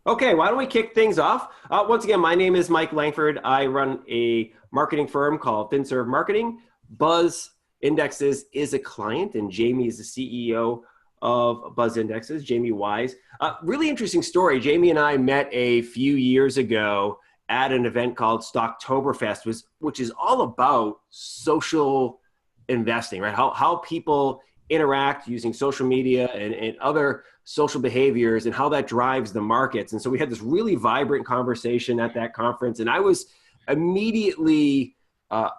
Okay, why don't we kick things off? Once again, my name is Mike Langford. I run a marketing firm called FinServe Marketing. Buzz Indexes is a client, and Jamie is the CEO of Buzz Indexes, Jamie Wise. Really interesting story. Jamie and I met a few years ago at an event called Stocktoberfest, which is all about social investing, right? How people interact using social media and other social behaviors and how that drives the markets. And so we had this really vibrant conversation at that conference. And I was immediately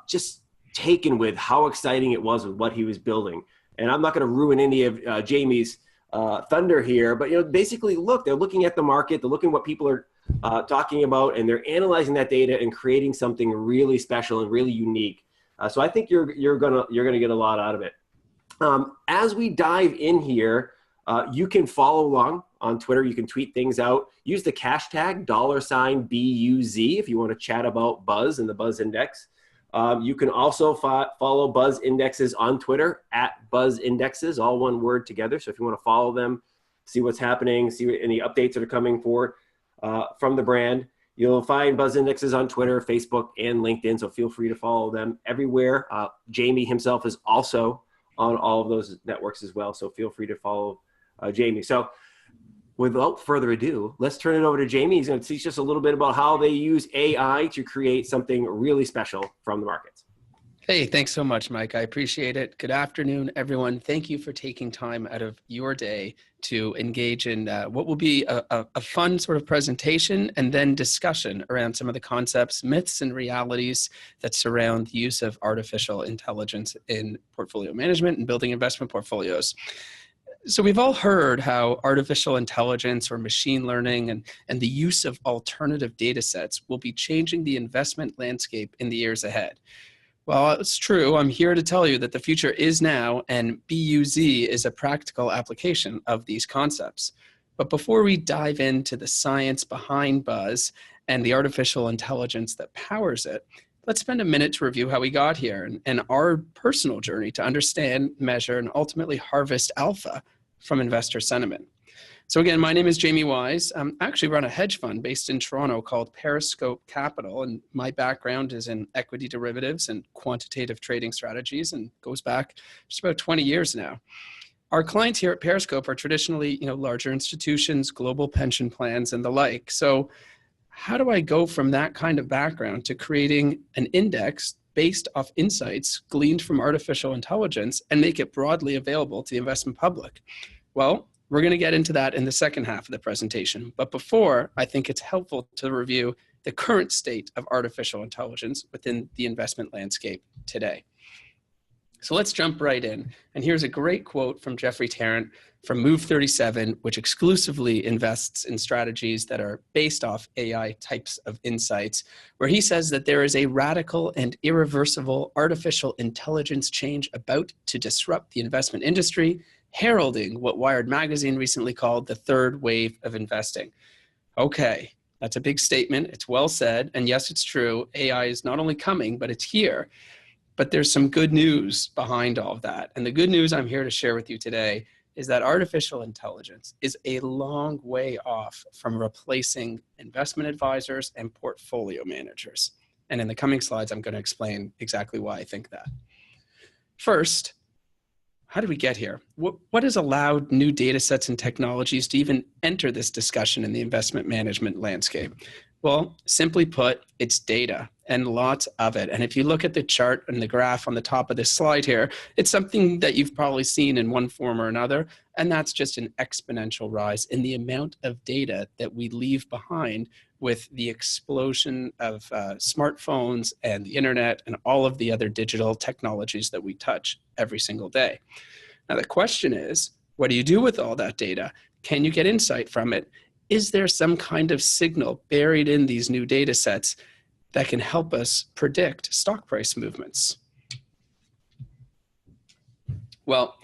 just taken with how exciting it was with what he was building. And I'm not going to ruin any of Jamie's thunder here, but basically, they're looking at the market, they're looking at what people are talking about, and they're analyzing that data and creating something really special and really unique. So I think you're gonna get a lot out of it. As we dive in here, you can follow along on Twitter. You can tweet things out. Use the hashtag $BUZ if you want to chat about Buzz and the Buzz Index. You can also follow Buzz Indexes on Twitter at Buzz Indexes, all one word together. So if you want to follow them, see what's happening, see any updates that are coming forward from the brand, you'll find Buzz Indexes on Twitter, Facebook, and LinkedIn. So feel free to follow them everywhere. Jamie himself is also on all of those networks as well. So feel free to follow Jamie. So without further ado, let's turn it over to Jamie. He's going to teach us a little bit about how they use AI to create something really special from the markets. Hey, thanks so much, Mike. I appreciate it. Good afternoon, everyone. Thank you for taking time out of your day to engage in what will be a fun sort of presentation and then discussion around some of the concepts, myths, and realities that surround the use of artificial intelligence in portfolio management and building investment portfolios. So we've all heard how artificial intelligence or machine learning and the use of alternative data sets will be changing the investment landscape in the years ahead. Well, it's true. I'm here to tell you that the future is now, and BUZ is a practical application of these concepts. But before we dive into the science behind Buzz and the artificial intelligence that powers it, let's spend a minute to review how we got here and our personal journey to understand, measure, and ultimately harvest alpha from investor sentiment. So again, my name is Jamie Wise. I actually run a hedge fund based in Toronto called Periscope Capital, and my background is in equity derivatives and quantitative trading strategies and goes back just about 20 years now. Our clients here at Periscope are traditionally, larger institutions, global pension plans, and the like. So how do I go from that kind of background to creating an index based off insights gleaned from artificial intelligence and make it broadly available to the investment public? Well, we're going to get into that in the second half of the presentation. But before, I think it's helpful to review the current state of artificial intelligence within the investment landscape today. So let's jump right in. And here's a great quote from Jeffrey Tarrant from Move 37, which exclusively invests in strategies that are based off AI types of insights, where he says that there is a radical and irreversible artificial intelligence change about to disrupt the investment industry, heralding what Wired Magazine recently called the third wave of investing. Okay, that's a big statement. It's well said. And yes, it's true. AI is not only coming, but it's here. But there's some good news behind all of that. And the good news I'm here to share with you today is that artificial intelligence is a long way off from replacing investment advisors and portfolio managers. And in the coming slides, I'm going to explain exactly why I think that. First, how did we get here? What has allowed new data sets and technologies to even enter this discussion in the investment management landscape? Well, simply put, it's data and lots of it. And if you look at the chart and the graph on the top of this slide here, it's something that you've probably seen in one form or another. And that's just an exponential rise in the amount of data that we leave behind with the explosion of smartphones and the internet and all of the other digital technologies that we touch every single day. Now, the question is, what do you do with all that data? Can you get insight from it? Is there some kind of signal buried in these new data sets that can help us predict stock price movements? Well,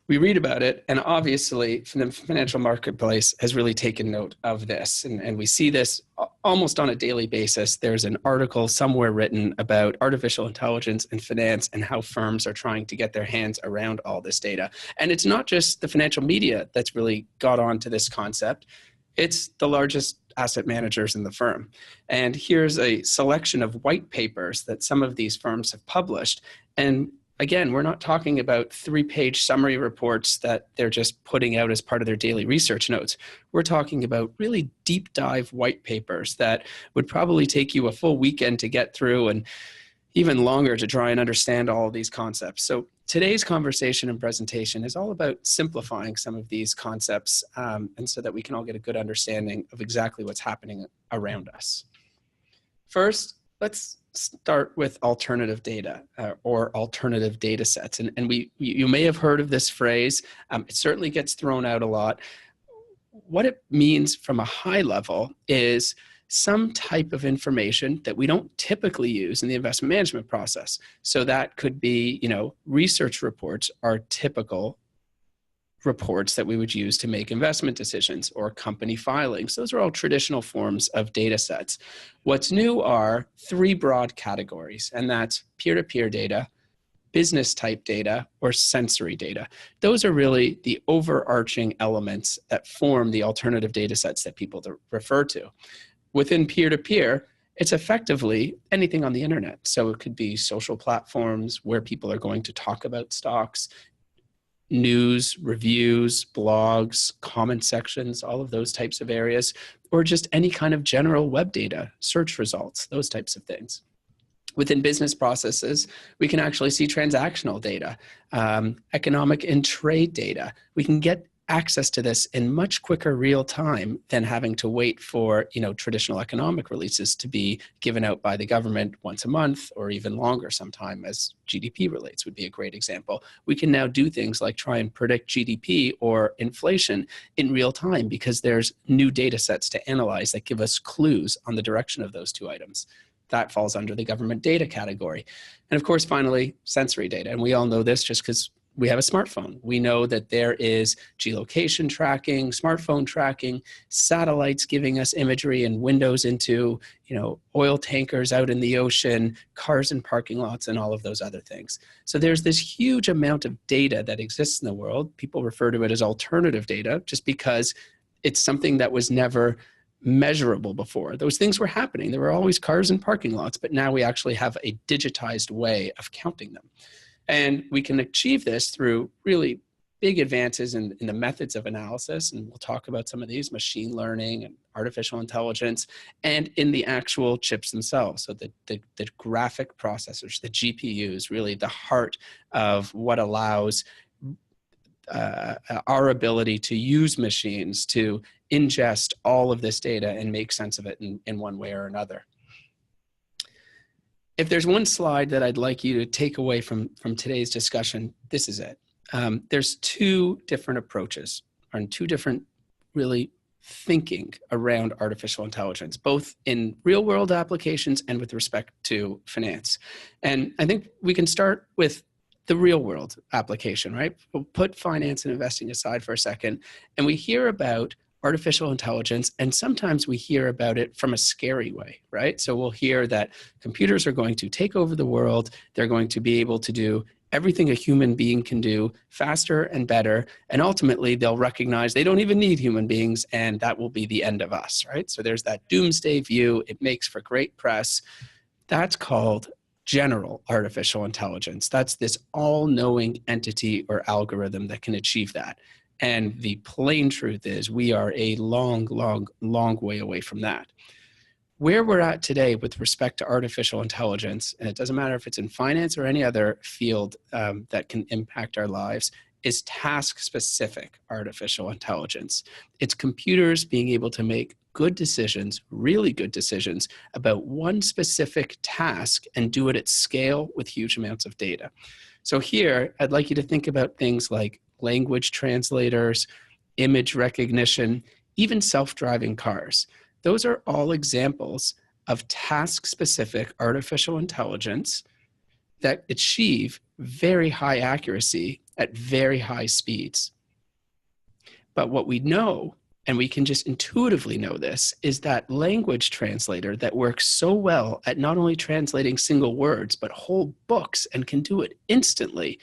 we read about it, and obviously the financial marketplace has really taken note of this, and we see this almost on a daily basis. There's an article somewhere written about artificial intelligence and finance and how firms are trying to get their hands around all this data. And it's not just the financial media that's really got on to this concept. It's the largest asset managers in the firm. And here's a selection of white papers that some of these firms have published. And again, we're not talking about 3-page summary reports that they're just putting out as part of their daily research notes. We're talking about really deep dive white papers that would probably take you a full weekend to get through and even longer to try and understand all of these concepts. So today's conversation and presentation is all about simplifying some of these concepts, and so that we can all get a good understanding of exactly what's happening around us. First, let's start with alternative data or alternative data sets. And you may have heard of this phrase. It certainly gets thrown out a lot. What it means from a high level is some type of information that we don't typically use in the investment management process. So that could be, research reports are typical reports that we would use to make investment decisions, or company filings. Those are all traditional forms of data sets. What's new are 3 broad categories, and that's peer-to-peer data, business type data, or sensory data. Those are really the overarching elements that form the alternative data sets that people refer to. Within peer-to-peer, it's effectively anything on the internet. So it could be social platforms where people are going to talk about stocks, news, reviews, blogs, comment sections, all of those types of areas, or just any kind of general web data, search results, those types of things. Within business processes, we can actually see transactional data, economic and trade data. We can get access to this in much quicker real time than having to wait for traditional economic releases to be given out by the government once a month or even longer sometime, as GDP relates would be a great example. We can now do things like try and predict GDP or inflation in real time because there's new data sets to analyze that give us clues on the direction of those 2 items. That falls under the government data category. And of course, finally, sensory data. And we all know this just because we have a smartphone. We know that there is geolocation tracking, smartphone tracking, satellites giving us imagery and windows into, oil tankers out in the ocean, cars in parking lots, and all of those other things. So there's this huge amount of data that exists in the world. People refer to it as alternative data just because it's something that was never measurable before. Those things were happening. There were always cars in parking lots, but now we actually have a digitized way of counting them. And we can achieve this through really big advances in the methods of analysis. And we'll talk about some of these, machine learning and artificial intelligence, and in the actual chips themselves. So the graphic processors, the GPUs, really the heart of what allows our ability to use machines to ingest all of this data and make sense of it in one way or another. If there's one slide that I'd like you to take away from today's discussion, this is it. There's 2 different approaches and 2 different really thinking around artificial intelligence, both in real world applications and with respect to finance. And I think we can start with the real world application, right? We'll put finance and investing aside for a second, and we hear about artificial intelligence, and sometimes we hear about it from a scary way, right? So we'll hear that computers are going to take over the world. They're going to be able to do everything a human being can do faster and better. And ultimately, they'll recognize they don't even need human beings, and that will be the end of us, right? So there's that doomsday view. It makes for great press. That's called general artificial intelligence. That's this all-knowing entity or algorithm that can achieve that. And the plain truth is we are a long, long, long way away from that. Where we're at today with respect to artificial intelligence, and it doesn't matter if it's in finance or any other field that can impact our lives, is task-specific artificial intelligence. It's computers being able to make good decisions, really good decisions, about one specific task and do it at scale with huge amounts of data. So here, I'd like you to think about things like language translators, image recognition, even self-driving cars. Those are all examples of task-specific artificial intelligence that achieve very high accuracy at very high speeds. But what we know, and we can just intuitively know this, is that language translator that works so well at not only translating single words, but whole books and can do it instantly.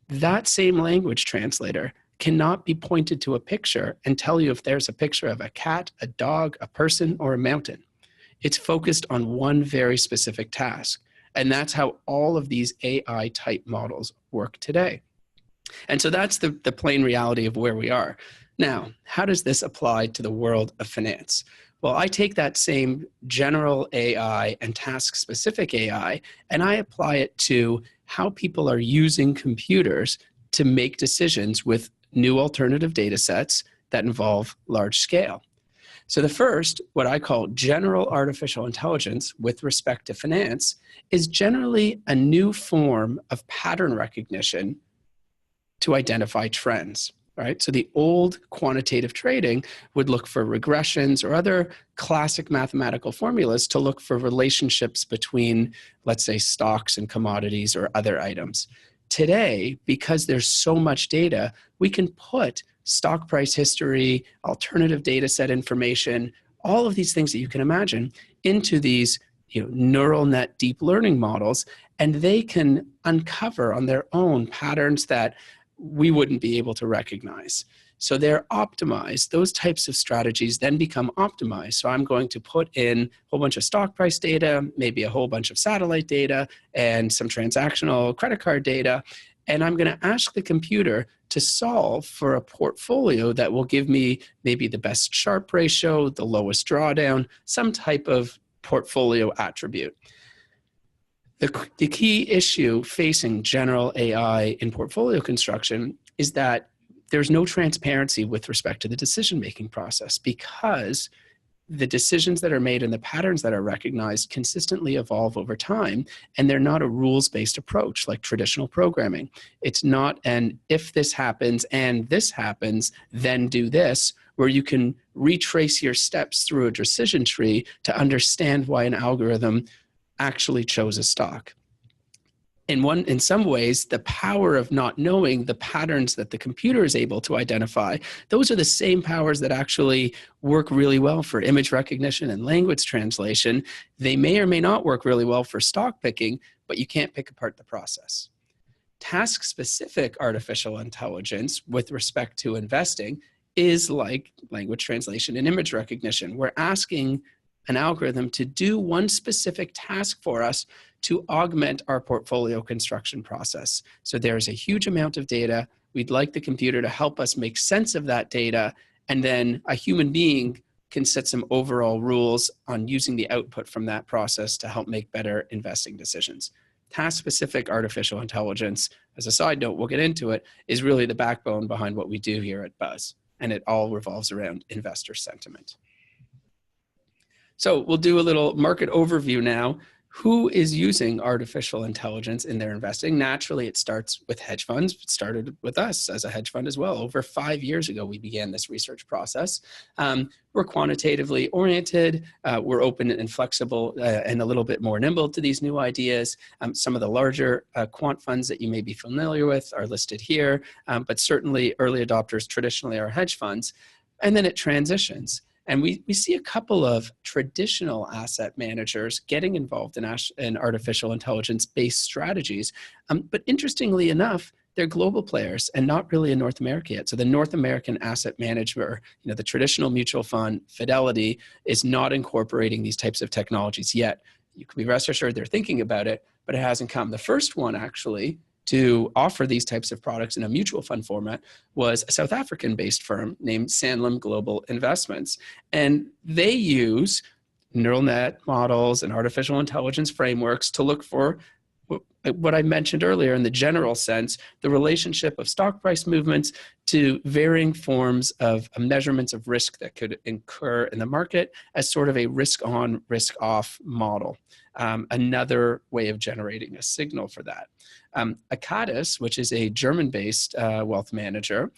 That same language translator cannot be pointed to a picture and tell you if there's a picture of a cat, a dog, a person, or a mountain. It's focused on one very specific task. And that's how all of these AI type models work today. And so that's the plain reality of where we are. Now, how does this apply to the world of finance? Well, I take that same general AI and task-specific AI, and I apply it to how people are using computers to make decisions with new alternative data sets that involve large scale. So the first, what I call general artificial intelligence with respect to finance, is generally a new form of pattern recognition to identify trends, right? So the old quantitative trading would look for regressions or other classic mathematical formulas to look for relationships between, let's say, stocks and commodities or other items. Today, because there's so much data, we can put stock price history, alternative data set information, all of these things that you can imagine into these neural net deep learning models, and they can uncover on their own patterns that we wouldn't be able to recognize. So they're optimized. Those types of strategies then become optimized. So I'm going to put in a whole bunch of stock price data, maybe a whole bunch of satellite data, and some transactional credit card data. And I'm going to ask the computer to solve for a portfolio that will give me maybe the best Sharpe ratio, the lowest drawdown, some type of portfolio attribute. The key issue facing general AI in portfolio construction is that there's no transparency with respect to the decision-making process, because the decisions that are made and the patterns that are recognized consistently evolve over time, and they're not a rules-based approach like traditional programming. It's not an if this happens and this happens, then do this, where you can retrace your steps through a decision tree to understand why an algorithm actually chose a stock. In some ways, the power of not knowing the patterns that the computer is able to identify, those are the same powers that actually work really well for image recognition and language translation. They may or may not work really well for stock picking, but you can't pick apart the process. Task-specific artificial intelligence with respect to investing is like language translation and image recognition. We're asking an algorithm to do one specific task for us to augment our portfolio construction process. So there's a huge amount of data. We'd like the computer to help us make sense of that data, and then a human being can set some overall rules on using the output from that process to help make better investing decisions. Task-specific artificial intelligence, as a side note, we'll get into it, is really the backbone behind what we do here at Buzz, and it all revolves around investor sentiment. So we'll do a little market overview now. Who is using artificial intelligence in their investing? Naturally, it starts with hedge funds. It started with us as a hedge fund as well. Over 5 years ago, we began this research process. We're quantitatively oriented. We're open and flexible and a little bit more nimble to these new ideas. Some of the larger quant funds that you may be familiar with are listed here, but certainly early adopters traditionally are hedge funds. And then it transitions. And we see a couple of traditional asset managers getting involved in artificial intelligence-based strategies. But interestingly enough, they're global players and not really in North America yet. So the North American asset manager, the traditional mutual fund, Fidelity, is not incorporating these types of technologies yet. You can be rest assured they're thinking about it, but it hasn't come. The first one, actually, to offer these types of products in a mutual fund format was a South African-based firm named Sanlam Global Investments. And they use neural net models and artificial intelligence frameworks to look for what I mentioned earlier in the general sense, the relationship of stock price movements to varying forms of measurements of risk that could incur in the market as sort of a risk-on, risk-off model. Another way of generating a signal for that. Acadis, which is a German-based wealth manager,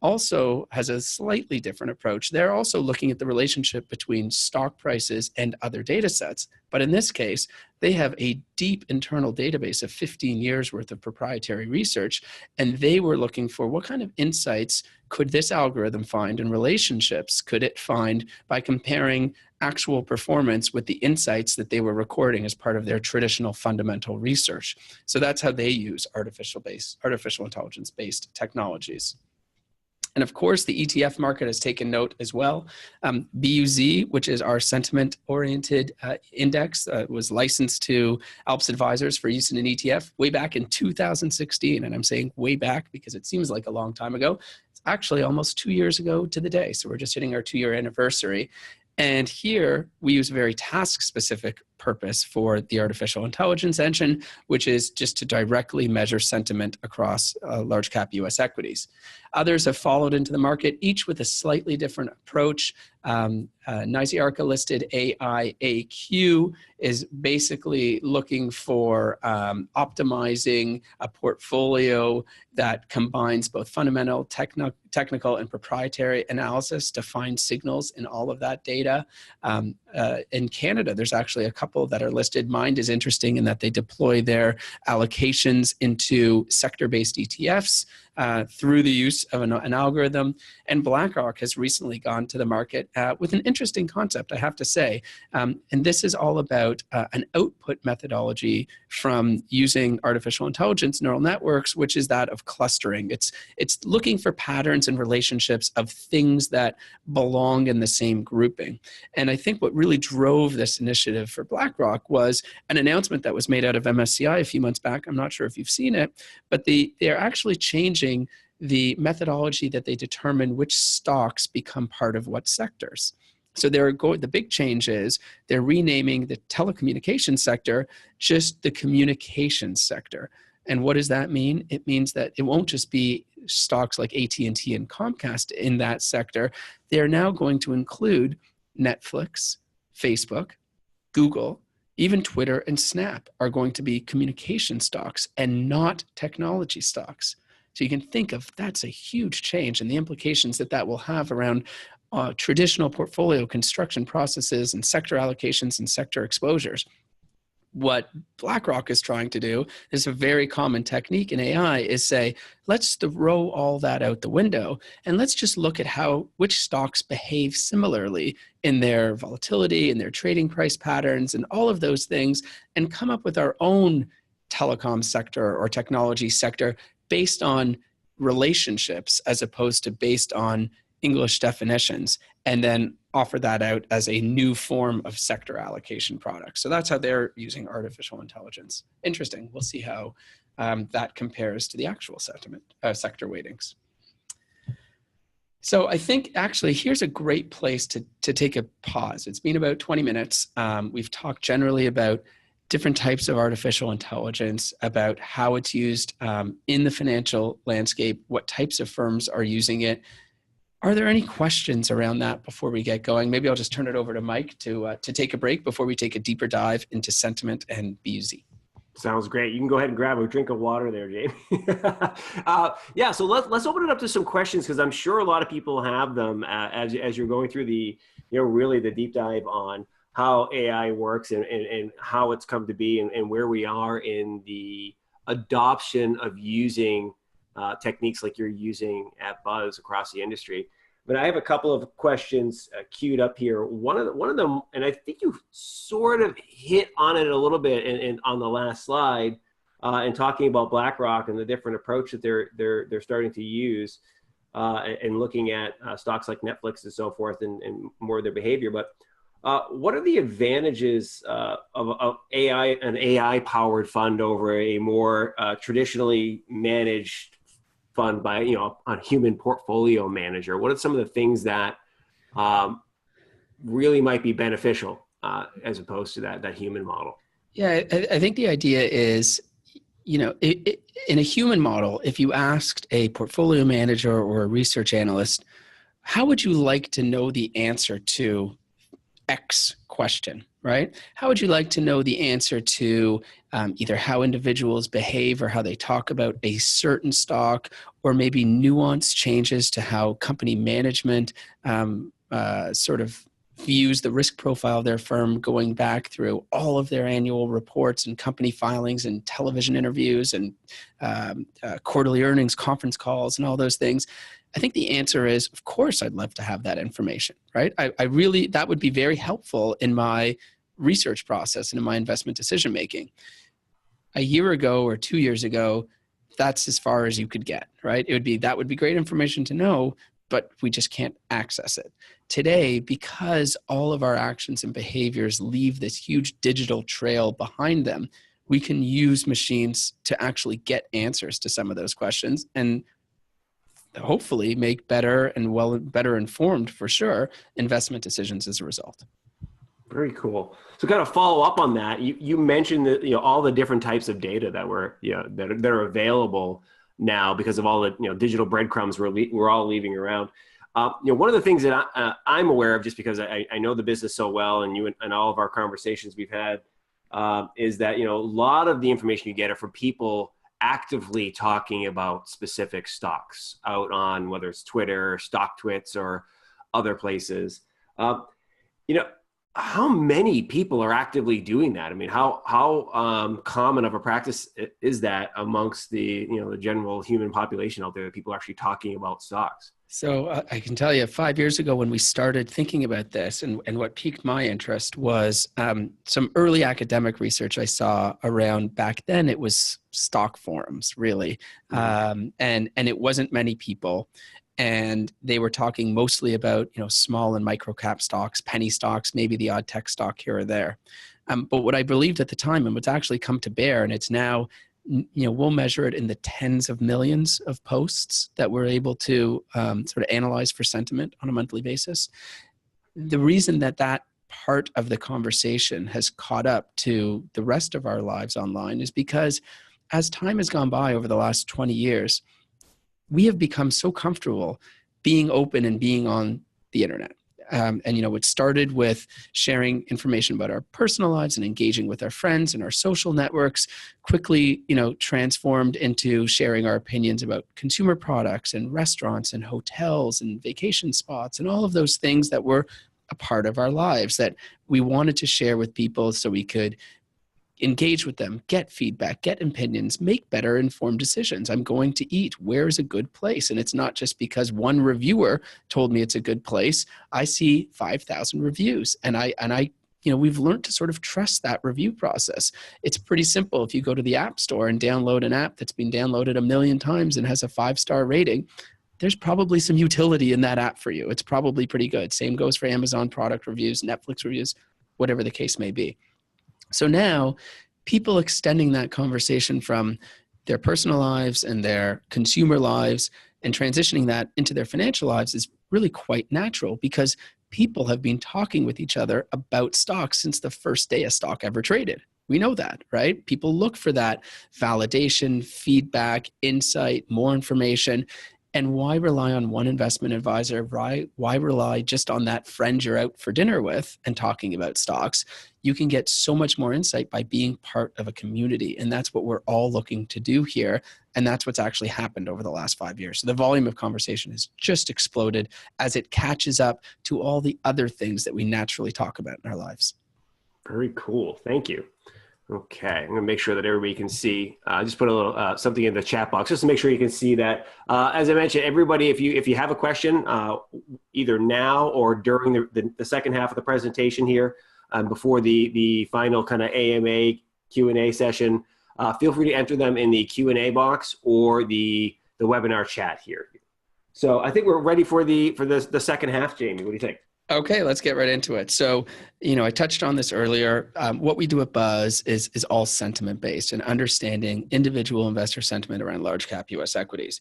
also has a slightly different approach. They're also looking at the relationship between stock prices and other data sets. But in this case, they have a deep internal database of 15 years worth of proprietary research. And they were looking for what kind of insights could this algorithm find in relationships could it find by comparing actual performance with the insights that they were recording as part of their traditional fundamental research. So that's how they use artificial intelligence-based technologies. And of course, the ETF market has taken note as well. BUZ, which is our sentiment-oriented index, was licensed to Alps Advisors for use in an ETF way back in 2016. And I'm saying way back because it seems like a long time ago. It's actually almost 2 years ago to the day. So we're just hitting our 2-year anniversary. And here we use a very task-specific purpose for the artificial intelligence engine, which is just to directly measure sentiment across large cap US equities. Others have followed into the market, each with a slightly different approach. NYSE Arca listed AIAQ is basically looking for optimizing a portfolio that combines both fundamental, technical, and proprietary analysis to find signals in all of that data. In Canada, there's actually a couple that are listed. Mind is interesting in that they deploy their allocations into sector-based ETFs through the use of an algorithm. And BlackRock has recently gone to the market with an interesting concept, I have to say. And this is all about an output methodology from using artificial intelligence neural networks, which is that of clustering. It's looking for patterns and relationships of things that belong in the same grouping. And I think what really drove this initiative for BlackRock was an announcement that was made out of MSCI a few months back. I'm not sure if you've seen it, but they're actually changing the methodology that they determine which stocks become part of what sectors. So the big change is they're renaming the telecommunications sector just the communications sector. And what does that mean? It means that it won't just be stocks like AT&T and Comcast in that sector. They're now going to include Netflix, Facebook, Google, even Twitter and Snap are going to be communication stocks and not technology stocks. So you can think of that's a huge change and the implications that will have around traditional portfolio construction processes and sector allocations and sector exposures. What BlackRock is trying to do is a very common technique in AI is say, let's throw all that out the window and let's just look at which stocks behave similarly in their volatility and their trading price patterns and all of those things and come up with our own telecom sector or technology sector based on relationships as opposed to based on English definitions, and then offer that out as a new form of sector allocation product. So that's how they're using artificial intelligence. Interesting. We'll see how that compares to the actual sector weightings. So I think actually here's a great place to take a pause. It's been about 20 minutes. We've talked generally about different types of artificial intelligence, about how it's used in the financial landscape, what types of firms are using it. Are there any questions around that before we get going? Maybe I'll just turn it over to Mike to take a break before we take a deeper dive into sentiment and BUZ. Sounds great. You can go ahead and grab a drink of water there, Jamie. Yeah, so let's open it up to some questions because I'm sure a lot of people have them as you're going through really the deep dive on how AI works and how it's come to be and where we are in the adoption of using techniques like you're using at Buzz across the industry. But I have a couple of questions queued up here. One of them, and I think you sort of hit on it a little bit in on the last slide, in talking about BlackRock and the different approach that they're starting to use, and looking at stocks like Netflix and so forth, and more of their behavior. But what are the advantages of an AI-powered fund over a more traditionally managed fund by a human portfolio manager? What are some of the things that really might be beneficial as opposed to that human model? Yeah, I think the idea is, in a human model, if you asked a portfolio manager or a research analyst, how would you like to know the answer to X question, right? How would you like to know the answer to either how individuals behave or how they talk about a certain stock, or maybe nuanced changes to how company management sort of views the risk profile of their firm, going back through all of their annual reports and company filings and television interviews and quarterly earnings conference calls and all those things? I think the answer is, of course, I'd love to have that information, right? I really, that would be very helpful in my research process and in my investment decision-making. A year ago or 2 years ago, that's as far as you could get, right? That would be great information to know, but we just can't access it. Today, because all of our actions and behaviors leave this huge digital trail behind them, we can use machines to actually get answers to some of those questions and hopefully make better and better informed, for sure, investment decisions as a result. Very cool. So kind of follow up on that, you mentioned that, all the different types of data that that are available now because of all the digital breadcrumbs we're all leaving around. One of the things that I'm aware of, just because I know the business so well, and you and all of our conversations we've had, is that a lot of the information you get are from people actively talking about specific stocks out on whether it's Twitter, StockTwits, or other places. How many people are actively doing that? I mean, how common of a practice is that amongst the the general human population out there, that people are actually talking about stocks? So I can tell you 5 years ago when we started thinking about this, and what piqued my interest was some early academic research I saw around, back then it was stock forums, really. And it wasn't many people. And they were talking mostly about, small and micro cap stocks, penny stocks, maybe the odd tech stock here or there. But what I believed at the time, and what's actually come to bear, and it's now, we'll measure it in the tens of millions of posts that we're able to sort of analyze for sentiment on a monthly basis. The reason that part of the conversation has caught up to the rest of our lives online is because as time has gone by over the last 20 years, we have become so comfortable being open and being on the internet. It started with sharing information about our personal lives and engaging with our friends and our social networks, quickly, transformed into sharing our opinions about consumer products and restaurants and hotels and vacation spots and all of those things that were a part of our lives that we wanted to share with people so we could engage with them, get feedback, get opinions, make better informed decisions. I'm going to eat. Where's a good place? And it's not just because one reviewer told me it's a good place. I see 5,000 reviews, and we've learned to sort of trust that review process. It's pretty simple. If you go to the App Store and download an app that's been downloaded 1 million times and has a 5-star rating, there's probably some utility in that app for you. It's probably pretty good. Same goes for Amazon product reviews, Netflix reviews, whatever the case may be. So now people extending that conversation from their personal lives and their consumer lives and transitioning that into their financial lives is really quite natural, because people have been talking with each other about stocks since the first day a stock ever traded. We know that, right? People look for that validation, feedback, insight, more information. And why rely on one investment advisor? Why rely just on that friend you're out for dinner with and talking about stocks? You can get so much more insight by being part of a community. And that's what we're all looking to do here. And that's what's actually happened over the last 5 years. So the volume of conversation has just exploded as it catches up to all the other things that we naturally talk about in our lives. Very cool. Thank you. Okay, I'm going to make sure that everybody can see. Just put a little something in the chat box just to make sure you can see that. As I mentioned, everybody, if you have a question, either now or during the second half of the presentation here, before the final kind of AMA Q&A session, feel free to enter them in the Q&A box or the webinar chat here. So I think we're ready for the second half, Jamie. What do you think? Okay, let's get right into it. So, I touched on this earlier. What we do at Buzz is all sentiment based and understanding individual investor sentiment around large cap US equities.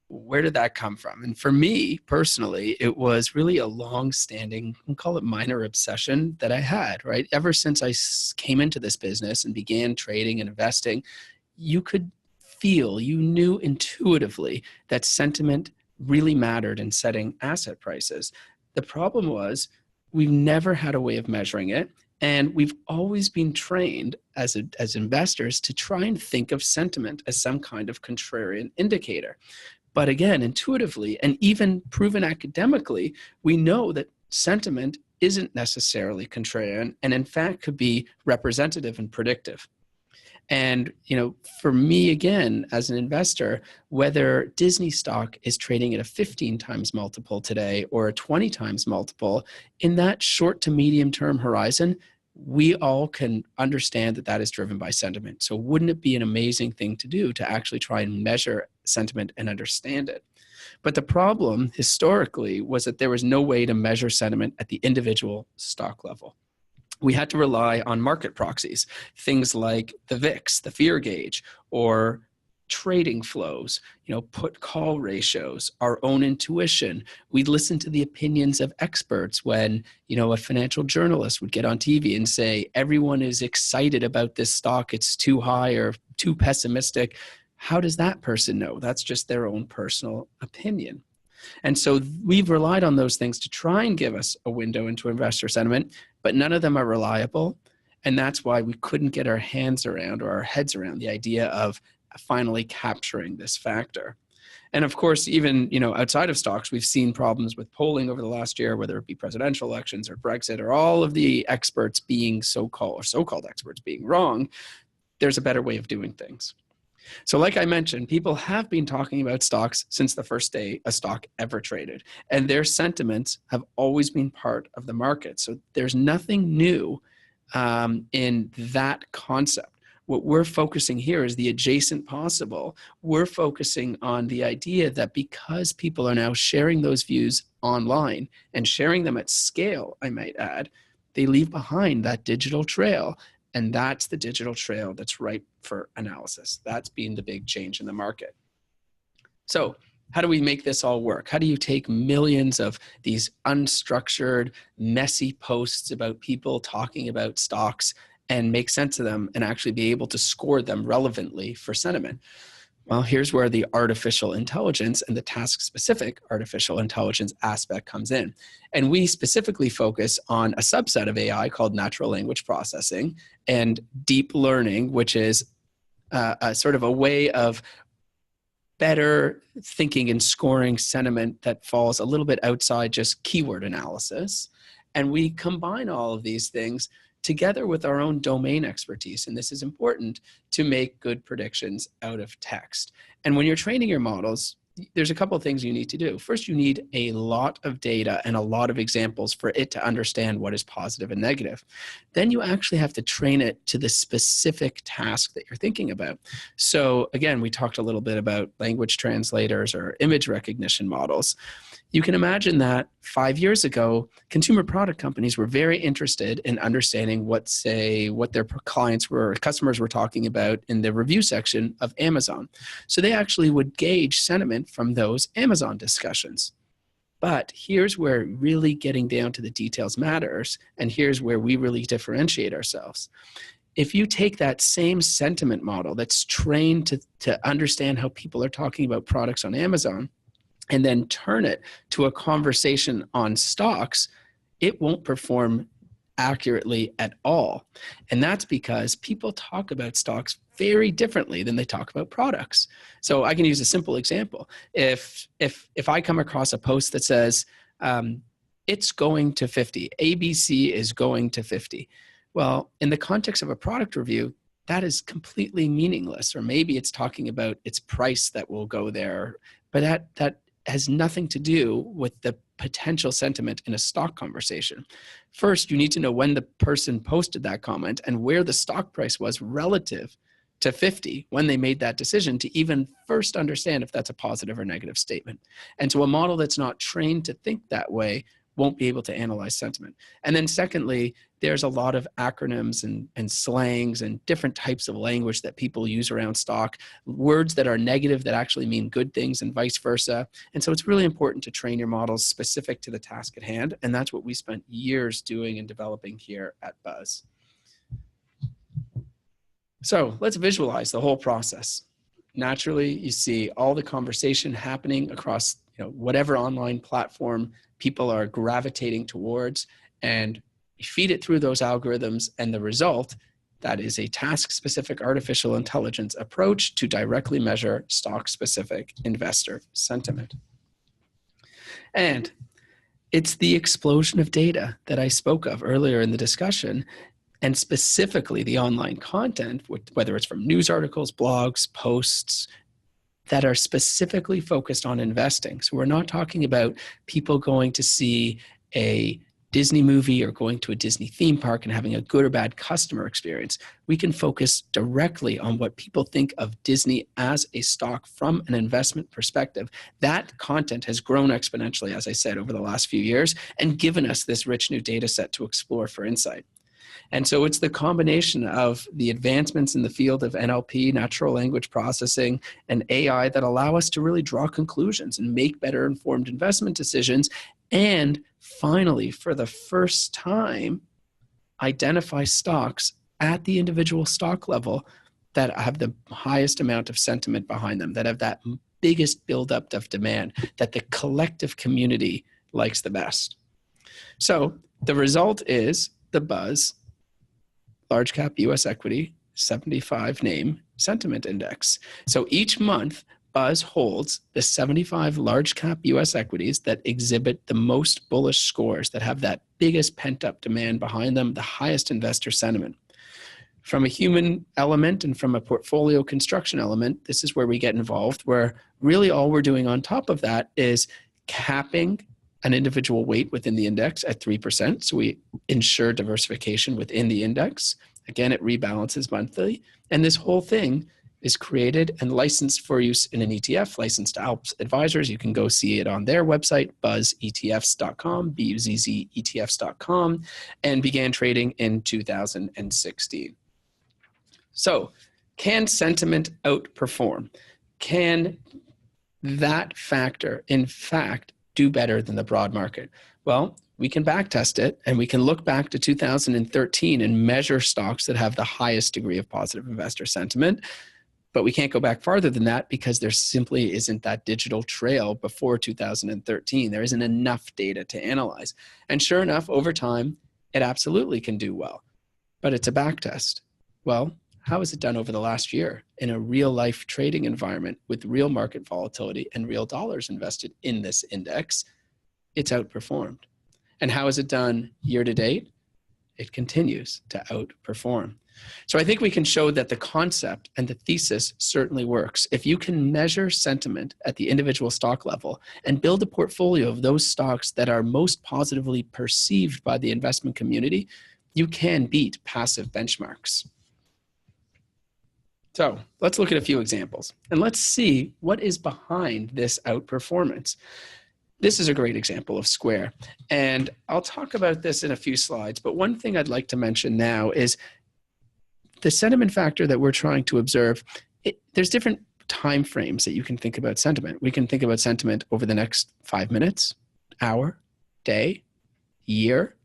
Where did that come from? And for me personally, it was really a long-standing, we'll call it minor obsession that I had, right? Ever since I came into this business and began trading and investing, you knew intuitively that sentiment really mattered in setting asset prices. The problem was we've never had a way of measuring it. And we've always been trained as investors to try and think of sentiment as some kind of contrarian indicator. But again, intuitively and even proven academically, we know that sentiment isn't necessarily contrarian and in fact could be representative and predictive. And, for me, again, as an investor, whether Disney stock is trading at a 15 times multiple today or a 20 times multiple, in that short to medium term horizon, we all can understand that that is driven by sentiment. So wouldn't it be an amazing thing to do to actually try and measure sentiment and understand it? But the problem historically was that there was no way to measure sentiment at the individual stock level. We had to rely on market proxies, things like the VIX, the fear gauge, or trading flows, put call ratios, our own intuition. We'd listen to the opinions of experts when, a financial journalist would get on TV and say, everyone is excited about this stock, it's too high or too pessimistic. How does that person know? That's just their own personal opinion. And so we've relied on those things to try and give us a window into investor sentiment, but none of them are reliable. And that's why we couldn't get our hands around or our heads around the idea of finally capturing this factor. And of course, even outside of stocks, we've seen problems with polling over the last year, whether it be presidential elections or Brexit or all of the experts being so-called experts being wrong. There's a better way of doing things. So like I mentioned, people have been talking about stocks since the first day a stock ever traded, and their sentiments have always been part of the market. So there's nothing new in that concept. What we're focusing here is the adjacent possible. We're focusing on the idea that because people are now sharing those views online and sharing them at scale, I might add, they leave behind that digital trail. And that's the digital trail that's ripe for analysis. That's been the big change in the market. So how do we make this all work? How do you take millions of these unstructured, messy posts about people talking about stocks and make sense of them and actually be able to score them relevantly for sentiment? Well, here's where the artificial intelligence and the task-specific artificial intelligence aspect comes in. And we specifically focus on a subset of AI called natural language processing and deep learning, which is a sort of a way of better thinking and scoring sentiment that falls a little bit outside just keyword analysis. And we combine all of these things together with our own domain expertise. And this is important to make good predictions out of text. And when you're training your models, there's a couple of things you need to do. First, you need a lot of data and a lot of examples for it to understand what is positive and negative. Then you actually have to train it to the specific task that you're thinking about. So again, we talked a little bit about language translators or image recognition models. You can imagine that 5 years ago, consumer product companies were very interested in understanding what their customers were talking about in the review section of Amazon. So they actually would gauge sentiment from those Amazon discussions. But here's where really getting down to the details matters, and here's where we really differentiate ourselves. If you take that same sentiment model that's trained to understand how people are talking about products on Amazon, and then turn it to a conversation on stocks, it won't perform accurately at all. And that's because people talk about stocks very differently than they talk about products. So I can use a simple example. If I come across a post that says, it's going to 50, ABC is going to 50. Well, in the context of a product review, that is completely meaningless. Or maybe it's talking about its price that will go there, but that has nothing to do with the potential sentiment in a stock conversation. First, you need to know when the person posted that comment and where the stock price was relative to 50 when they made that decision to even first understand if that's a positive or negative statement. And so a model that's not trained to think that way won't be able to analyze sentiment. And then secondly, there's a lot of acronyms and slangs and different types of language that people use around stock, words that are negative that actually mean good things and vice versa. And so it's really important to train your models specific to the task at hand. And that's what we spent years doing and developing here at Buzz. So let's visualize the whole process. Naturally, you see all the conversation happening across whatever online platform people are gravitating towards, and you feed it through those algorithms, and the result, that is a task-specific artificial intelligence approach to directly measure stock-specific investor sentiment. And it's the explosion of data that I spoke of earlier in the discussion, and specifically the online content, whether it's from news articles, blogs, posts, that are specifically focused on investing. So we're not talking about people going to see a Disney movie or going to a Disney theme park and having a good or bad customer experience. We can focus directly on what people think of Disney as a stock from an investment perspective. That content has grown exponentially, as I said, over the last few years and given us this rich new data set to explore for insight. And so it's the combination of the advancements in the field of NLP, natural language processing, and AI that allow us to really draw conclusions and make better informed investment decisions. And finally, for the first time, identify stocks at the individual stock level that have the highest amount of sentiment behind them, that have that biggest buildup of demand, that the collective community likes the best. So the result is the Buzz Large Cap US Equity 75 Name Sentiment Index. So each month, Buzz holds the 75 large cap US equities that exhibit the most bullish scores, that have that biggest pent up demand behind them, the highest investor sentiment. From a human element and from a portfolio construction element, this is where we get involved, where really all we're doing on top of that is capping an individual weight within the index at 3%. So we ensure diversification within the index. Again, it rebalances monthly. And this whole thing is created and licensed for use in an ETF, licensed to ALPS advisors. You can go see it on their website, buzzetfs.com, BUZZETFs.com, and began trading in 2016. So can sentiment outperform? Can that factor, in fact, do better than the broad market? Well, we can backtest it, and we can look back to 2013 and measure stocks that have the highest degree of positive investor sentiment. But we can't go back farther than that because there simply isn't that digital trail before 2013. There isn't enough data to analyze. And sure enough, over time, it absolutely can do well. But it's a backtest. Well, how has it done over the last year in a real life trading environment with real market volatility and real dollars invested in this index? It's outperformed. And how has it done year to date? It continues to outperform. So I think we can show that the concept and the thesis certainly works. If you can measure sentiment at the individual stock level and build a portfolio of those stocks that are most positively perceived by the investment community, you can beat passive benchmarks. So let's look at a few examples and let's see what is behind this outperformance. This is a great example of Square, and I'll talk about this in a few slides, but one thing I'd like to mention now is the sentiment factor that we're trying to observe. There's different time frames that you can think about sentiment. We can think about sentiment over the next 5 minutes, hour, day, year.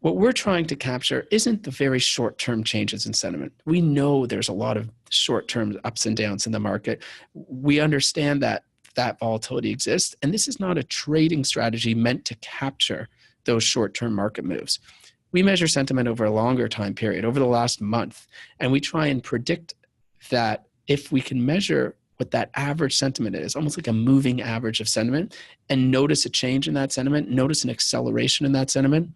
What we're trying to capture isn't the very short-term changes in sentiment. We know there's a lot of short-term ups and downs in the market. We understand that volatility exists, and this is not a trading strategy meant to capture those short-term market moves. We measure sentiment over a longer time period, over the last month, and we try and predict that if we can measure what that average sentiment is, almost like a moving average of sentiment, and notice a change in that sentiment, notice an acceleration in that sentiment,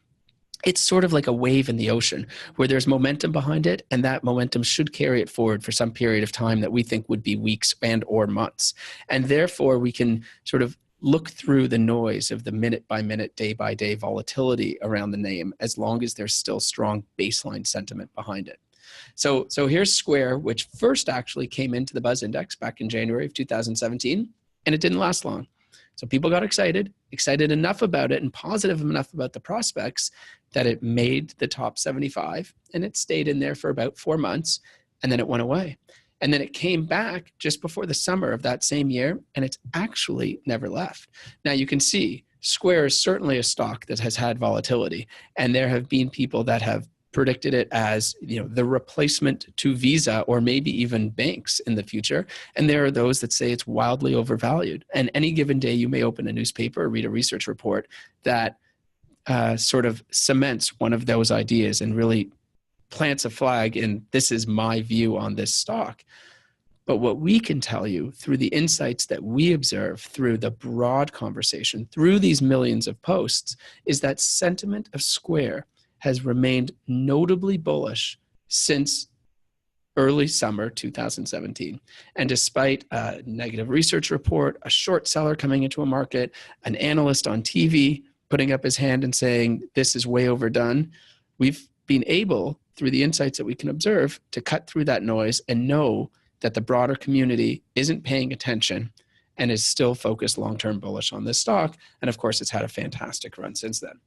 it's sort of like a wave in the ocean where there's momentum behind it, and that momentum should carry it forward for some period of time that we think would be weeks and or months. And therefore, we can sort of look through the noise of the minute by minute, day by day volatility around the name, as long as there's still strong baseline sentiment behind it. So here's Square, which first actually came into the Buzz Index back in January of 2017, and it didn't last long. So people got excited enough about it and positive enough about the prospects that it made the top 75, and it stayed in there for about 4 months, and then it went away. And then it came back just before the summer of that same year, and it's actually never left. Now you can see Square is certainly a stock that has had volatility, and there have been people that have predicted it as, the replacement to Visa or maybe even banks in the future. And there are those that say it's wildly overvalued. And any given day you may open a newspaper or read a research report that sort of cements one of those ideas and really plants a flag in, this is my view on this stock. But what we can tell you through the insights that we observe through the broad conversation, through these millions of posts, is that sentiment of Square has remained notably bullish since early summer 2017. And despite a negative research report, a short seller coming into a market, an analyst on TV putting up his hand and saying, this is way overdone. We've been able, through the insights that we can observe, to cut through that noise and know that the broader community isn't paying attention and is still focused long-term bullish on this stock. And of course, it's had a fantastic run since then.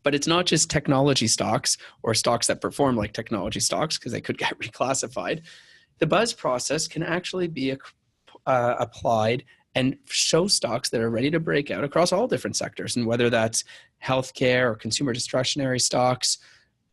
But it's not just technology stocks or stocks that perform like technology stocks, because they could get reclassified. The buzz process can actually be applied and show stocks that are ready to break out across all different sectors. And whether that's healthcare or consumer discretionary stocks,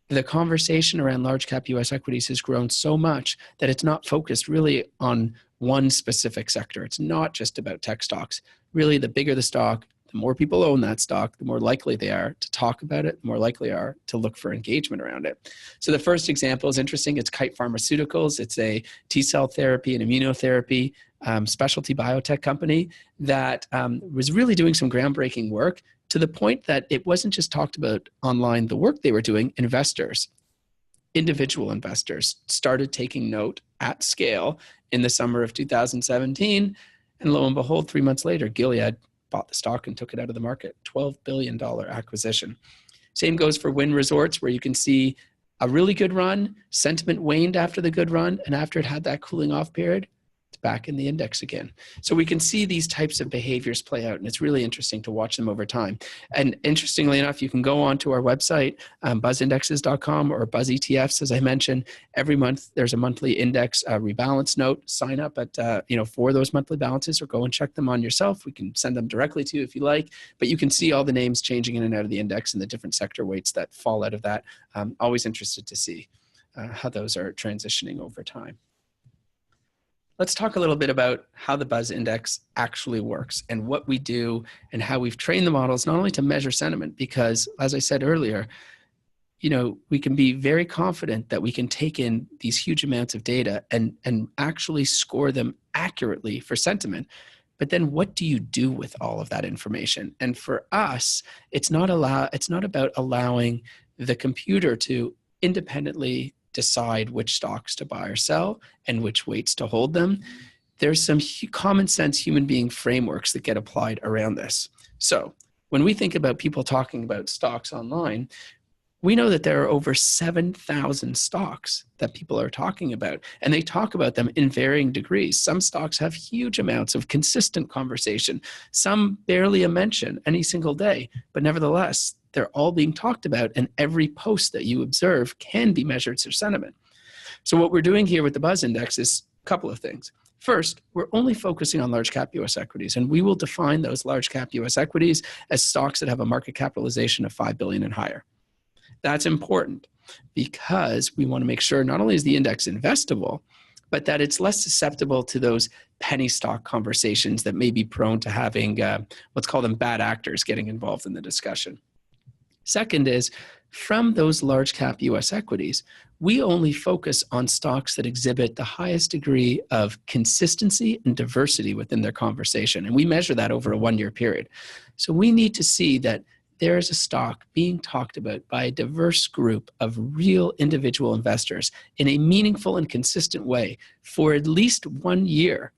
the conversation around large cap US equities has grown so much that it's not focused really on one specific sector. It's not just about tech stocks. Really, the bigger the stock, the more people own that stock, the more likely they are to talk about it, the more likely they are to look for engagement around it. So the first example is interesting. It's Kite Pharmaceuticals. It's a T-cell therapy and immunotherapy specialty biotech company that was really doing some groundbreaking work, to the point that it wasn't just talked about online, the work they were doing. Investors, individual investors, started taking note at scale in the summer of 2017. And lo and behold, 3 months later, Gilead bought the stock and took it out of the market. $12 billion acquisition. Same goes for Wynn Resorts, where you can see a really good run. Sentiment waned after the good run. And after it had that cooling off period, it's back in the index again. So we can see these types of behaviors play out, and it's really interesting to watch them over time. And interestingly enough, you can go onto our website, buzzindexes.com, or Buzz ETFs, as I mentioned. Every month there's a monthly index rebalance note. Sign up at for those monthly balances, or go and check them on yourself. We can send them directly to you if you like, but you can see all the names changing in and out of the index and the different sector weights that fall out of that. Always interested to see how those are transitioning over time. Let's talk a little bit about how the Buzz Index actually works and what we do and how we've trained the models, not only to measure sentiment, because as I said earlier, we can be very confident that we can take in these huge amounts of data and actually score them accurately for sentiment. But then what do you do with all of that information? And for us, it's not about allowing the computer to independently decide which stocks to buy or sell and which weights to hold them. There's some common sense human being frameworks that get applied around this. So when we think about people talking about stocks online, we know that there are over 7,000 stocks that people are talking about, and they talk about them in varying degrees. Some stocks have huge amounts of consistent conversation, some barely a mention any single day, but nevertheless, they're all being talked about, and every post that you observe can be measured for sentiment. So what we're doing here with the Buzz Index is a couple of things. First, we're only focusing on large cap US equities, and we will define those large cap US equities as stocks that have a market capitalization of 5 billion and higher. That's important because we want to make sure not only is the index investable, but that it's less susceptible to those penny stock conversations that may be prone to having, let's call them bad actors, getting involved in the discussion. Second is, from those large cap US equities, we only focus on stocks that exhibit the highest degree of consistency and diversity within their conversation. And we measure that over a 1-year period. So we need to see that there is a stock being talked about by a diverse group of real individual investors in a meaningful and consistent way for at least 1 year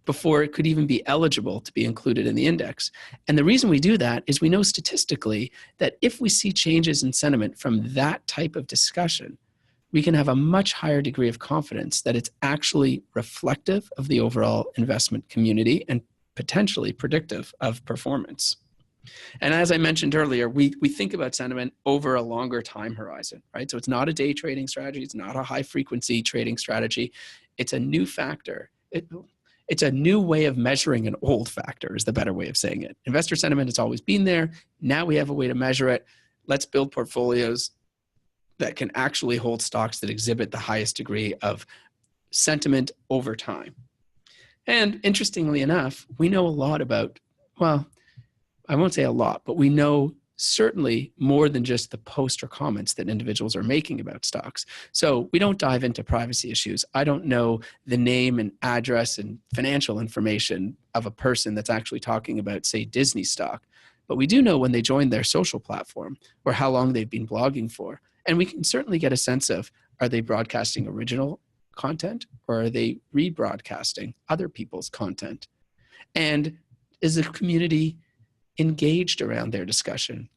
before it could even be eligible to be included in the index. And the reason we do that is we know statistically that if we see changes in sentiment from that type of discussion, we can have a much higher degree of confidence that it's actually reflective of the overall investment community and potentially predictive of performance. And as I mentioned earlier, we think about sentiment over a longer time horizon, right? So it's not a day trading strategy. It's not a high frequency trading strategy. It's a new factor. It's a new way of measuring an old factor is the better way of saying it. Investor sentiment has always been there. Now we have a way to measure it. Let's build portfolios that can actually hold stocks that exhibit the highest degree of sentiment over time. And interestingly enough, we know a lot about, well, I won't say a lot, but we know certainly more than just the post or comments that individuals are making about stocks. So we don't dive into privacy issues. I don't know the name and address and financial information of a person that's actually talking about, say, Disney stock. But we do know when they joined their social platform or how long they've been blogging for. And we can certainly get a sense of, are they broadcasting original content or are they rebroadcasting other people's content? And is the community engaged around their discussion?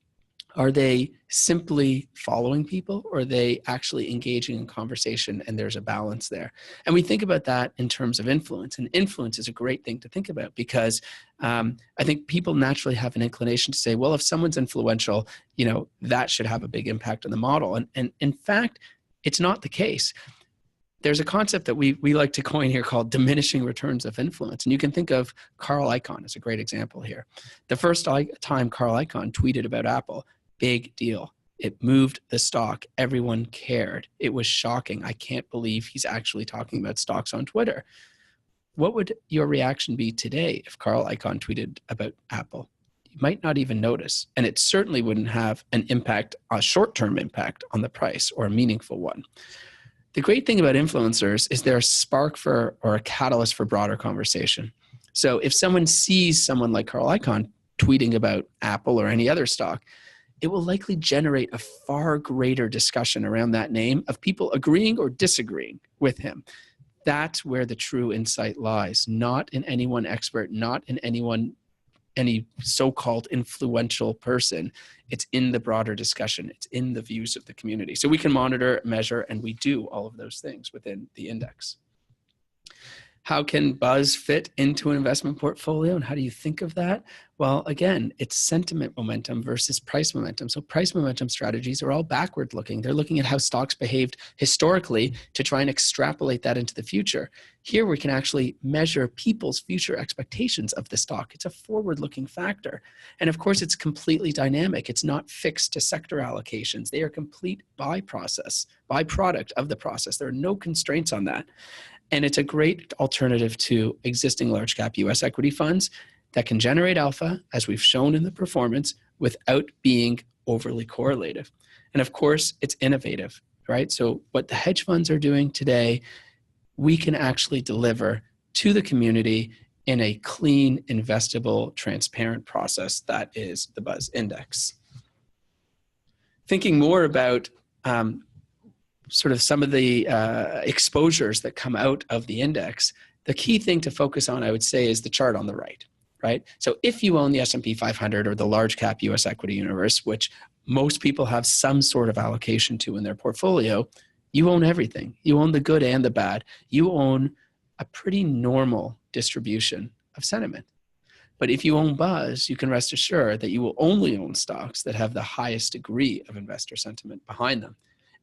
Are they simply following people, or are they actually engaging in conversation, and there's a balance there? And we think about that in terms of influence, and influence is a great thing to think about because I think people naturally have an inclination to say, well, if someone's influential, that should have a big impact on the model. And in fact, it's not the case. There's a concept that we like to coin here called diminishing returns of influence. And you can think of Carl Icahn as a great example here. The first time Carl Icahn tweeted about Apple, big deal. It moved the stock. Everyone cared. It was shocking. I can't believe he's actually talking about stocks on Twitter. What would your reaction be today if Carl Icahn tweeted about Apple? You might not even notice. And it certainly wouldn't have an impact, a short-term impact on the price or a meaningful one. The great thing about influencers is they're a spark for or a catalyst for broader conversation. So if someone sees someone like Carl Icahn tweeting about Apple or any other stock, it will likely generate a far greater discussion around that name of people agreeing or disagreeing with him. That's where the true insight lies, not in any one expert, not in any so-called influential person. It's in the broader discussion. It's in the views of the community. So we can monitor, measure, and we do all of those things within the index. How can buzz fit into an investment portfolio, and how do you think of that? Well, again, it's sentiment momentum versus price momentum. So price momentum strategies are all backward looking. They're looking at how stocks behaved historically to try and extrapolate that into the future. Here we can actually measure people's future expectations of the stock. It's a forward-looking factor. And of course, it's completely dynamic. It's not fixed to sector allocations. They are complete byproduct of the process. There are no constraints on that. And it's a great alternative to existing large cap US equity funds that can generate alpha, as we've shown in the performance, without being overly correlative. And of course, it's innovative, right? So what the hedge funds are doing today, we can actually deliver to the community in a clean, investable, transparent process that is the Buzz Index. Thinking more about sort of some of the exposures that come out of the index, the key thing to focus on, I would say, is the chart on the right? So if you own the S&P 500 or the large cap US equity universe, which most people have some sort of allocation to in their portfolio, you own everything. You own the good and the bad. You own a pretty normal distribution of sentiment. But if you own Buzz, you can rest assured that you will only own stocks that have the highest degree of investor sentiment behind them.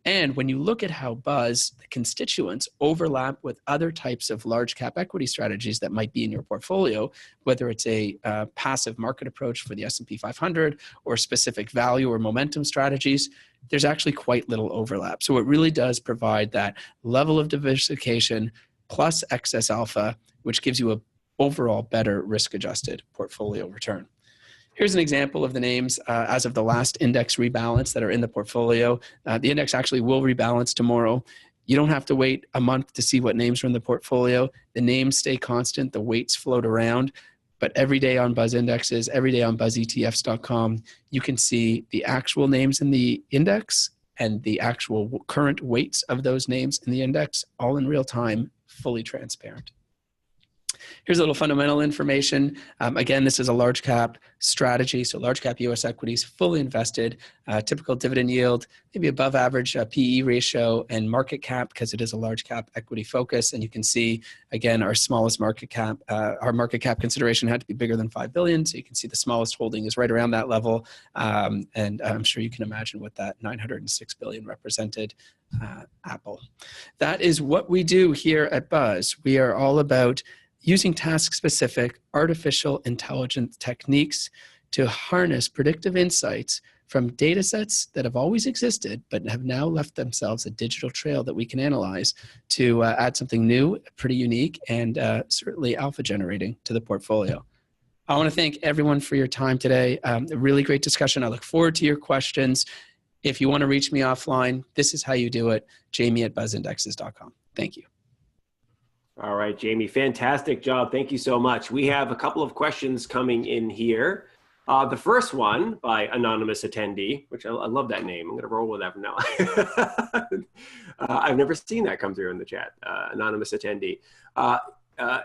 And when you look at how Buzz, the constituents, overlap with other types of large cap equity strategies that might be in your portfolio, whether it's a passive market approach for the S&P 500 or specific value or momentum strategies, there's actually quite little overlap. So it really does provide that level of diversification plus excess alpha, which gives you a overall better risk-adjusted portfolio return. Here's an example of the names as of the last index rebalance that are in the portfolio. The index actually will rebalance tomorrow. You don't have to wait a month to see what names are in the portfolio. The names stay constant, the weights float around, but every day on Buzz Indexes, every day on buzzetfs.com, you can see the actual names in the index and the actual current weights of those names in the index, all in real time, fully transparent. Here's a little fundamental information. Again, this is a large cap strategy. So large cap US equities, fully invested, typical dividend yield, maybe above average PE ratio, and market cap, because it is a large cap equity focus. And you can see, again, our smallest market cap, our market cap consideration had to be bigger than 5 billion. So you can see the smallest holding is right around that level. And I'm sure you can imagine what that 906 billion represented. Apple. That is what we do here at Buzz. We are all about using task-specific artificial intelligence techniques to harness predictive insights from data sets that have always existed but have now left themselves a digital trail that we can analyze to add something new, pretty unique, and certainly alpha generating to the portfolio. I want to thank everyone for your time today. A really great discussion. I look forward to your questions. If you want to reach me offline, this is how you do it, jamie@buzzindexes.com. Thank you. All right, Jamie, fantastic job. Thank you so much. We have a couple of questions coming in here. The first one by anonymous attendee, which I love that name. I'm going to roll with that from now on. I've never seen that come through in the chat, anonymous attendee.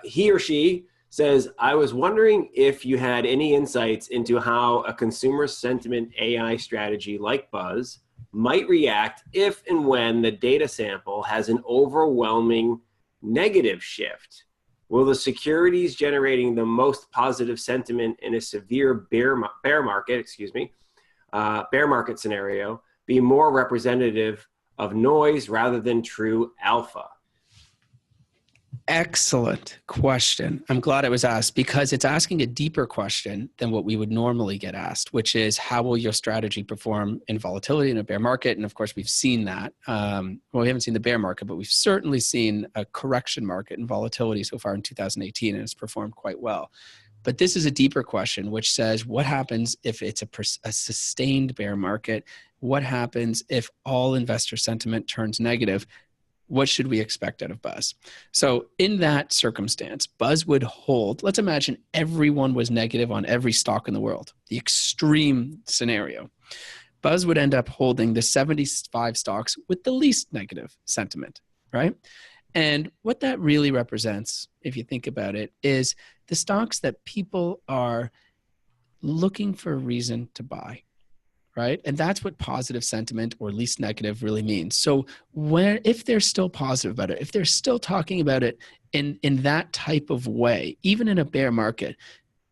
He or she says, I was wondering if you had any insights into how a consumer sentiment AI strategy like Buzz might react if and when the data sample has an overwhelming negative shift. Will the securities generating the most positive sentiment in a severe bear market scenario be more representative of noise rather than true alpha? Excellent question. I'm glad it was asked because it's asking a deeper question than what we would normally get asked, which is how will your strategy perform in volatility in a bear market? And of course, we've seen that. Well, we haven't seen the bear market, but we've certainly seen a correction market in volatility so far in 2018, and it's performed quite well. But this is a deeper question, which says, what happens if it's a sustained bear market? What happens if all investor sentiment turns negative? What should we expect out of Buzz? So in that circumstance, Buzz would hold, let's imagine everyone was negative on every stock in the world, the extreme scenario. Buzz would end up holding the 75 stocks with the least negative sentiment, right? And what that really represents, if you think about it, is the stocks that people are looking for a reason to buy. Right? And that's what positive sentiment or least negative really means. So if they're still positive about it, if they're still talking about it in that type of way, even in a bear market,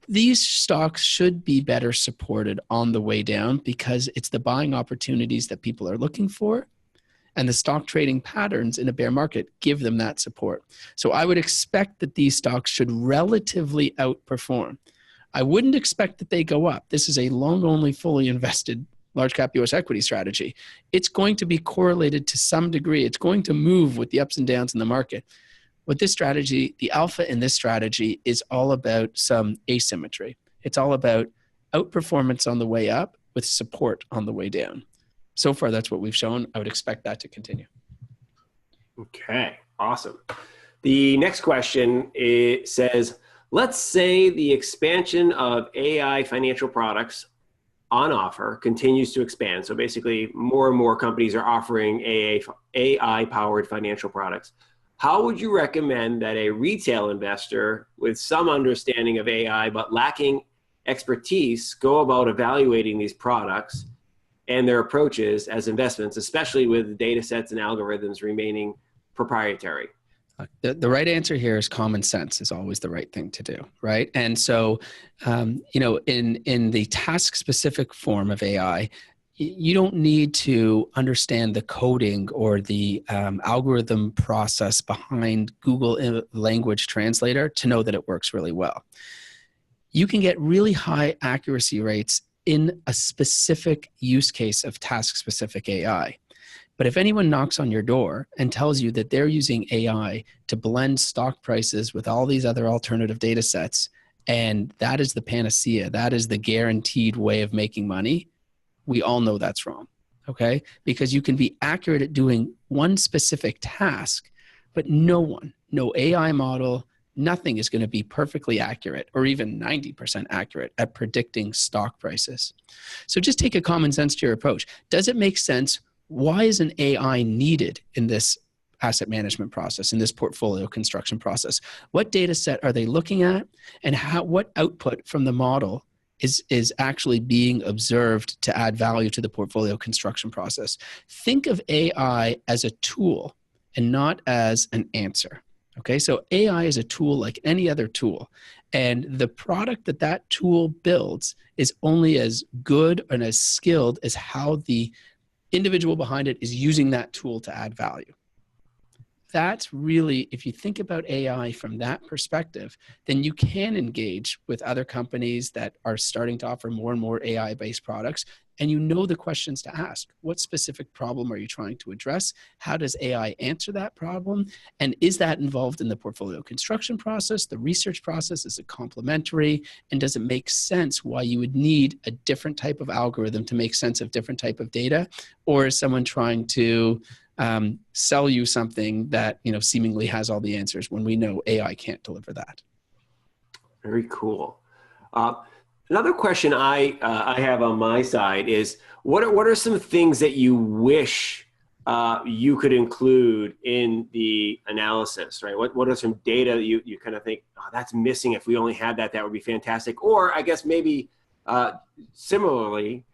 these stocks should be better supported on the way down because it's the buying opportunities that people are looking for. And the stock trading patterns in a bear market give them that support. So I would expect that these stocks should relatively outperform. I wouldn't expect that they go up. This is a long-only, fully invested large cap US equity strategy. It's going to be correlated to some degree. It's going to move with the ups and downs in the market. With this strategy, the alpha in this strategy is all about some asymmetry. It's all about outperformance on the way up with support on the way down. So far, that's what we've shown. I would expect that to continue. Okay, awesome. The next question, it says, let's say the expansion of AI financial products on offer continues to expand. So basically, more and more companies are offering AI-powered financial products. How would you recommend that a retail investor with some understanding of AI but lacking expertise go about evaluating these products and their approaches as investments, especially with data sets and algorithms remaining proprietary? The right answer here is common sense is always the right thing to do, right? And so, in the task-specific form of AI, you don't need to understand the coding or the algorithm process behind Google Language Translator to know that it works really well. You can get really high accuracy rates in a specific use case of task-specific AI. But if anyone knocks on your door and tells you that they're using AI to blend stock prices with all these other alternative data sets, and that is the panacea, that is the guaranteed way of making money, we all know that's wrong, okay? Because you can be accurate at doing one specific task, but no AI model, nothing is going to be perfectly accurate or even 90% accurate at predicting stock prices. So just take a common sense to your approach. Does it make sense? Why is an AI needed in this asset management process, in this portfolio construction process? What data set are they looking at, and what output from the model is actually being observed to add value to the portfolio construction process? Think of AI as a tool and not as an answer. Okay, so AI is a tool like any other tool, and the product that tool builds is only as good and as skilled as how the individual behind it is using that tool to add value. That's really, if you think about AI from that perspective, then you can engage with other companies that are starting to offer more and more AI-based products, and you know the questions to ask. What specific problem are you trying to address? How does AI answer that problem? And is that involved in the portfolio construction process, the research process? Is it complementary? And does it make sense why you would need a different type of algorithm to make sense of different type of data? Or is someone trying to sell you something that seemingly has all the answers when we know AI can't deliver that? Very cool. Another question I have on my side is, what are some things that you wish you could include in the analysis, right? What are some data that you kind of think, oh, that's missing? If we only had that, that would be fantastic. Or I guess maybe similarly,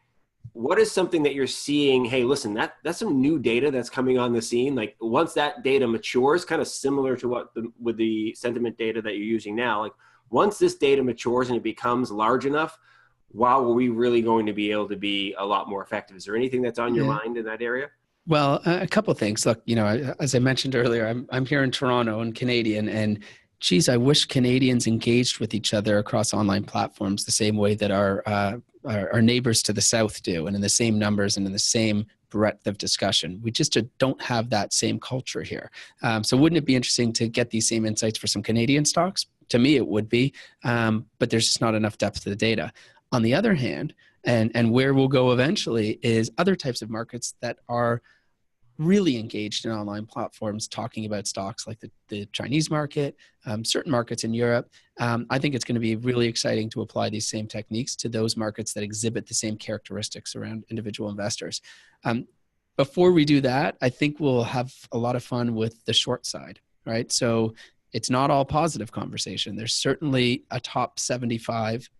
what is something that you're seeing? Hey, listen, that's some new data that's coming on the scene. Like once that data matures, kind of similar to with the sentiment data that you're using now, like once this data matures and it becomes large enough, wow, are we really going to be able to be a lot more effective? Is there anything that's on your mind in that area? Well, a couple of things. Look, as I mentioned earlier, I'm here in Toronto and Canadian, and geez, I wish Canadians engaged with each other across online platforms the same way that our neighbors to the south do, and in the same numbers and in the same breadth of discussion. We just don't have that same culture here. So wouldn't it be interesting to get these same insights for some Canadian stocks? To me, it would be, but there's just not enough depth to the data. On the other hand, and where we'll go eventually is other types of markets that are really engaged in online platforms talking about stocks like the Chinese market, certain markets in Europe. I think it's going to be really exciting to apply these same techniques to those markets that exhibit the same characteristics around individual investors. Before we do that, I think we'll have a lot of fun with the short side, right? So it's not all positive conversation. There's certainly a top 75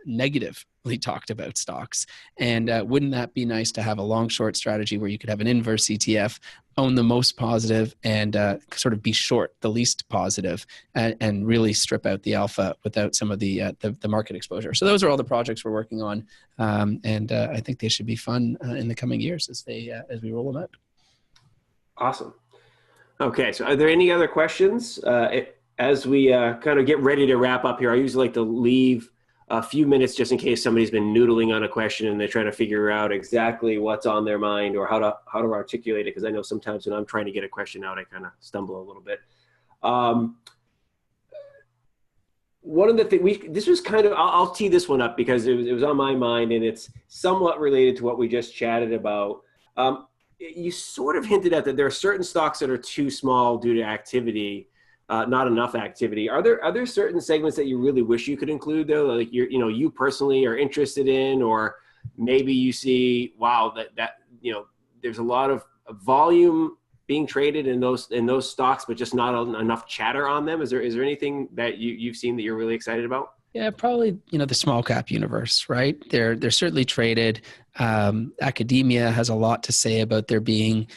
negatively talked about stocks. And wouldn't that be nice to have a long short strategy where you could have an inverse ETF, own the most positive and sort of be short the least positive, and really strip out the alpha without some of the market exposure. So those are all the projects we're working on. And I think they should be fun in the coming years as we roll them out. Awesome. Okay. So are there any other questions? As we kind of get ready to wrap up here, I usually like to leave a few minutes just in case somebody's been noodling on a question and they're trying to figure out exactly what's on their mind or how to articulate it. Because I know sometimes when I'm trying to get a question out, I kind of stumble a little bit. One of the things this was kind of, I'll tee this one up because it was on my mind and it's somewhat related to what we just chatted about. You sort of hinted at that there are certain stocks that are too small due to activity. Not enough activity. Are there certain segments that you really wish you could include though? Like you personally are interested in, or maybe you see, wow, that there's a lot of volume being traded in those stocks, but just not enough chatter on them. Is there anything that you've seen that you're really excited about? Yeah, probably, the small cap universe, right? They're certainly traded. Academia has a lot to say about there being,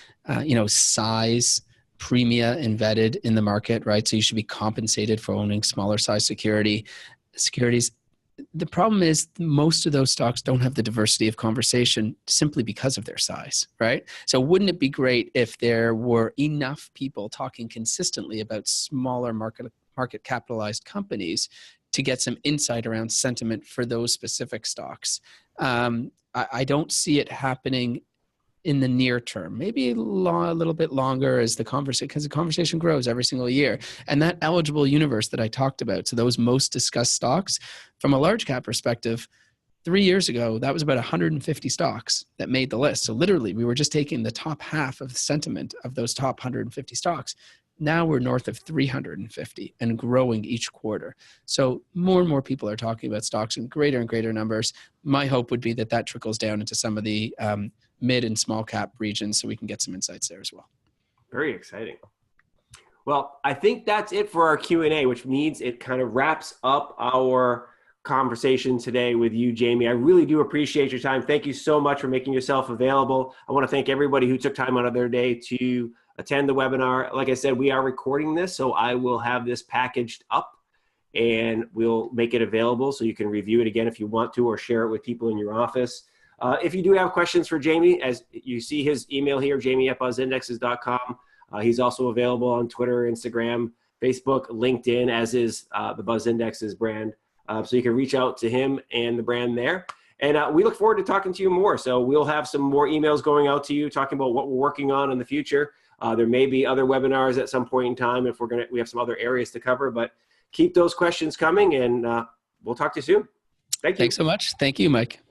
size premia embedded in the market, right? So you should be compensated for owning smaller size securities. The problem is most of those stocks don't have the diversity of conversation simply because of their size, right? So wouldn't it be great if there were enough people talking consistently about smaller market capitalized companies to get some insight around sentiment for those specific stocks? I don't see it happening in the near term, maybe a little bit longer as because the conversation grows every single year. And that eligible universe that I talked about, so those most discussed stocks, from a large cap perspective, 3 years ago, that was about 150 stocks that made the list. So literally, we were just taking the top half of the sentiment of those top 150 stocks. Now we're north of 350 and growing each quarter. So more and more people are talking about stocks in greater and greater numbers. My hope would be that trickles down into some of the mid and small cap regions so we can get some insights there as well. Very exciting. Well, I think that's it for our Q&A, which means it kind of wraps up our conversation today with you, Jamie. I really do appreciate your time. Thank you so much for making yourself available. I want to thank everybody who took time out of their day to attend the webinar. Like I said, we are recording this, so I will have this packaged up and we'll make it available so you can review it again if you want to, or share it with people in your office. If you do have questions for Jamie, as you see his email here, jamie@buzzindexes.com. He's also available on Twitter, Instagram, Facebook, LinkedIn, as is the Buzz Indexes brand. So you can reach out to him and the brand there. And we look forward to talking to you more. So we'll have some more emails going out to you talking about what we're working on in the future. There may be other webinars at some point in time if we have some other areas to cover, but keep those questions coming and we'll talk to you soon. Thank you. Thanks so much. Thank you, Mike.